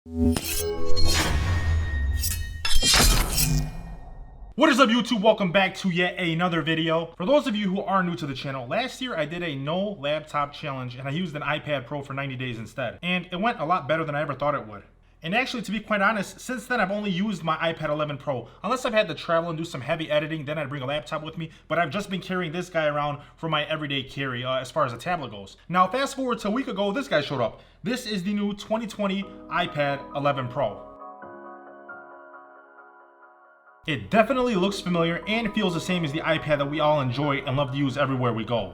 What is up, YouTube? Welcome back to yet another video. For those of you who are new to the channel, last year I did a no laptop challenge and I used an iPad Pro for 90 days instead. And it went a lot better than I ever thought it would. And actually, to be quite honest, since then I've only used my iPad 11 Pro. Unless I've had to travel and do some heavy editing, then I'd bring a laptop with me. But I've just been carrying this guy around for my everyday carry as far as a tablet goes. Now, fast forward to a week ago, this guy showed up. This is the new 2020 iPad 11 Pro. It definitely looks familiar and feels the same as the iPad that we all enjoy and love to use everywhere we go.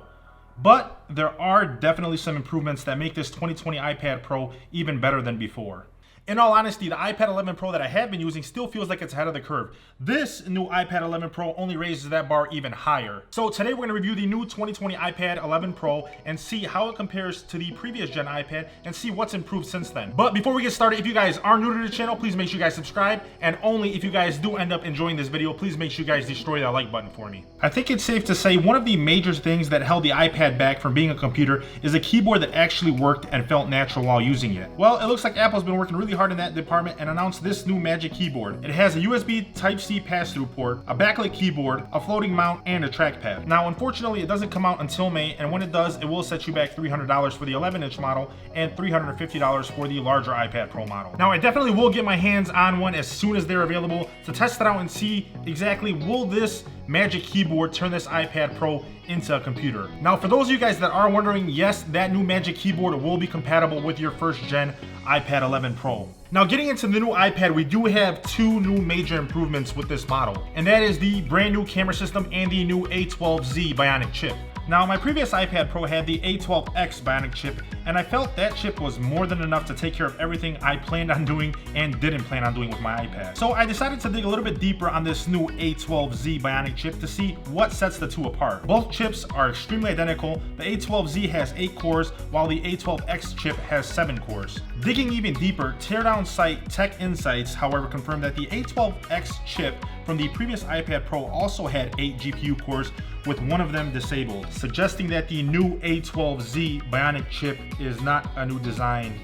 But there are definitely some improvements that make this 2020 iPad Pro even better than before. In all honesty, the iPad 11 Pro that I have been using still feels like it's ahead of the curve. This new iPad 11 Pro only raises that bar even higher. So today we're going to review the new 2020 iPad 11 Pro and see how it compares to the previous gen iPad and see what's improved since then. But before we get started, if you guys are new to the channel, please make sure you guys subscribe. And only if you guys do end up enjoying this video, please make sure you guys destroy that like button for me. I think it's safe to say one of the major things that held the iPad back from being a computer is a keyboard that actually worked and felt natural while using it. Well, it looks like Apple's been working really hard in that department and announced this new Magic Keyboard. It has a USB Type-C pass-through port, a backlit keyboard, a floating mount, and a trackpad. Now, unfortunately, it doesn't come out until May, and when it does, it will set you back $300 for the 11-inch model and $350 for the larger iPad Pro model. Now, I definitely will get my hands on one as soon as they're available to test it out and see exactly will this Magic Keyboard turn this iPad Pro into a computer. Now, for those of you guys that are wondering, yes, that new Magic Keyboard will be compatible with your first gen iPad 11 Pro. Now, getting into the new iPad, we do have two new major improvements with this model, and that is the brand new camera system and the new A12Z Bionic chip. Now, my previous iPad Pro had the A12X Bionic chip, and I felt that chip was more than enough to take care of everything I planned on doing and didn't plan on doing with my iPad. So I decided to dig a little bit deeper on this new A12Z Bionic chip to see what sets the two apart. Both chips are extremely identical. The A12Z has 8 cores, while the A12X chip has 7 cores. Digging even deeper, teardown site Tech Insights, however, confirmed that the A12X chip from the previous iPad Pro also had 8 GPU cores, with one of them disabled, suggesting that the new A12Z Bionic chip is not a new design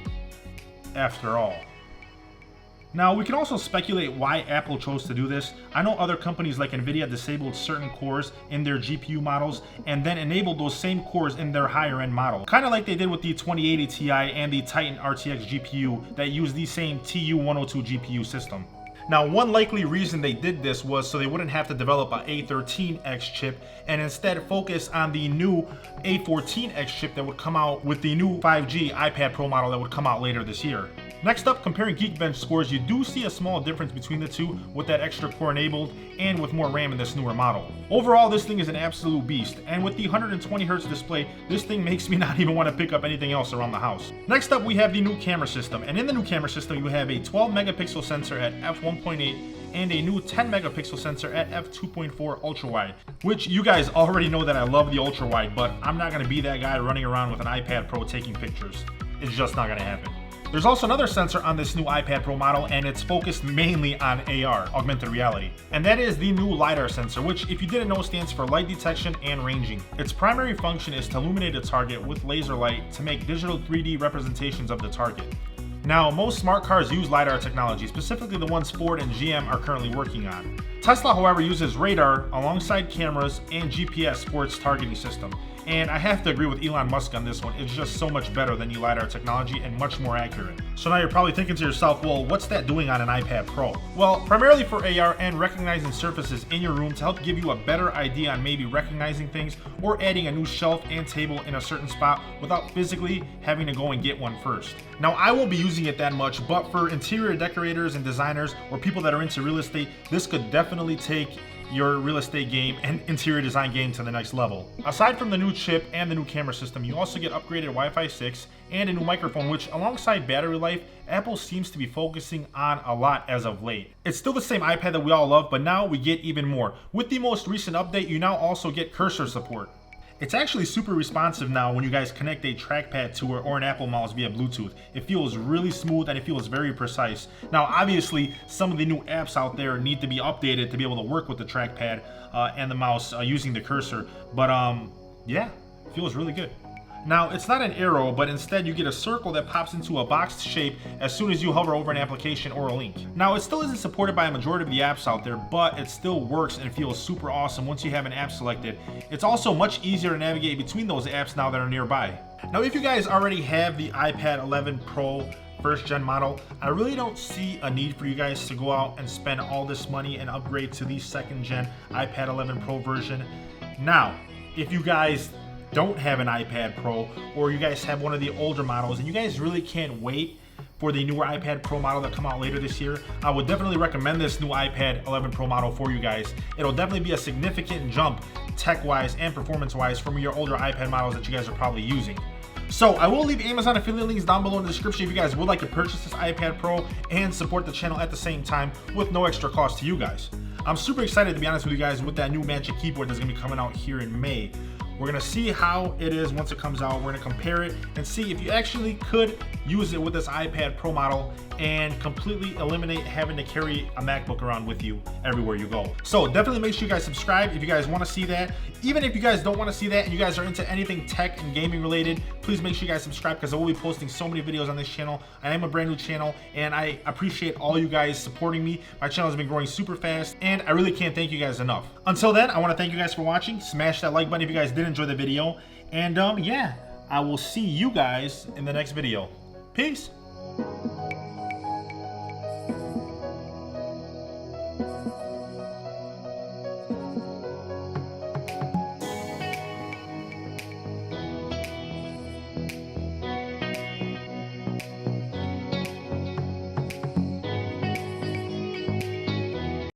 after all. Now, we can also speculate why Apple chose to do this. I know other companies like Nvidia disabled certain cores in their GPU models and then enabled those same cores in their higher end model. Kind of like they did with the 2080 Ti and the Titan RTX GPU that use the same TU102 GPU system. Now, one likely reason they did this was so they wouldn't have to develop an A13X chip and instead focus on the new A14X chip that would come out with the new 5G iPad Pro model that would come out later this year. Next up, comparing Geekbench scores, you do see a small difference between the two with that extra core enabled and with more RAM in this newer model. Overall, this thing is an absolute beast, and with the 120Hz display, this thing makes me not even want to pick up anything else around the house. Next up, we have the new camera system, and in the new camera system, you have a 12 megapixel sensor at f1.8 and a new 10 megapixel sensor at f2.4 ultra wide, which you guys already know that I love the ultra wide, but I'm not going to be that guy running around with an iPad Pro taking pictures. It's just not going to happen. There's also another sensor on this new iPad Pro model, and it's focused mainly on AR, augmented reality. And that is the new LiDAR sensor, which, if you didn't know, stands for light detection and ranging. Its primary function is to illuminate a target with laser light to make digital 3D representations of the target. Now, most smart cars use LiDAR technology, specifically the ones Ford and GM are currently working on. Tesla, however, uses radar alongside cameras and GPS for its targeting system. And I have to agree with Elon Musk on this one. It's just so much better than the LiDAR technology and much more accurate. So now you're probably thinking to yourself, well, what's that doing on an iPad Pro? Well, primarily for AR and recognizing surfaces in your room to help give you a better idea on maybe recognizing things or adding a new shelf and table in a certain spot without physically having to go and get one first. Now, I won't be using it that much, but for interior decorators and designers or people that are into real estate, this could definitely take your real estate game and interior design game to the next level. Aside from the new chip and the new camera system, you also get upgraded Wi-Fi 6 and a new microphone, which alongside battery life, Apple seems to be focusing on a lot as of late. It's still the same iPad that we all love, but now we get even more. With the most recent update, you now also get cursor support. It's actually super responsive now when you guys connect a trackpad to it or an Apple mouse via Bluetooth. It feels really smooth and it feels very precise. Now, obviously, some of the new apps out there need to be updated to be able to work with the trackpad and the mouse using the cursor. But yeah, it feels really good. Now, it's not an arrow, but instead you get a circle that pops into a boxed shape as soon as you hover over an application or a link. Now, it still isn't supported by a majority of the apps out there, but it still works and feels super awesome once you have an app selected. It's also much easier to navigate between those apps now that are nearby. Now, if you guys already have the iPad 11 Pro first gen model, I really don't see a need for you guys to go out and spend all this money and upgrade to the second gen iPad 11 Pro version. Now, if you guys don't have an iPad Pro, or you guys have one of the older models and you guys really can't wait for the newer iPad Pro model that come out later this year, I would definitely recommend this new iPad 11 Pro model for you guys. It'll definitely be a significant jump tech-wise and performance-wise from your older iPad models that you guys are probably using. So I will leave Amazon affiliate links down below in the description if you guys would like to purchase this iPad Pro and support the channel at the same time with no extra cost to you guys. I'm super excited, to be honest with you guys, with that new Magic Keyboard that's gonna be coming out here in May. We're gonna see how it is once it comes out. We're gonna compare it and see if you actually could use it with this iPad Pro model and completely eliminate having to carry a MacBook around with you everywhere you go. So definitely make sure you guys subscribe if you guys wanna see that. Even if you guys don't wanna see that and you guys are into anything tech and gaming related, please make sure you guys subscribe because I will be posting so many videos on this channel. I am a brand new channel and I appreciate all you guys supporting me. My channel has been growing super fast and I really can't thank you guys enough. Until then, I wanna thank you guys for watching. Smash that like button if you guys did enjoy the video. And yeah, I will see you guys in the next video. Peace.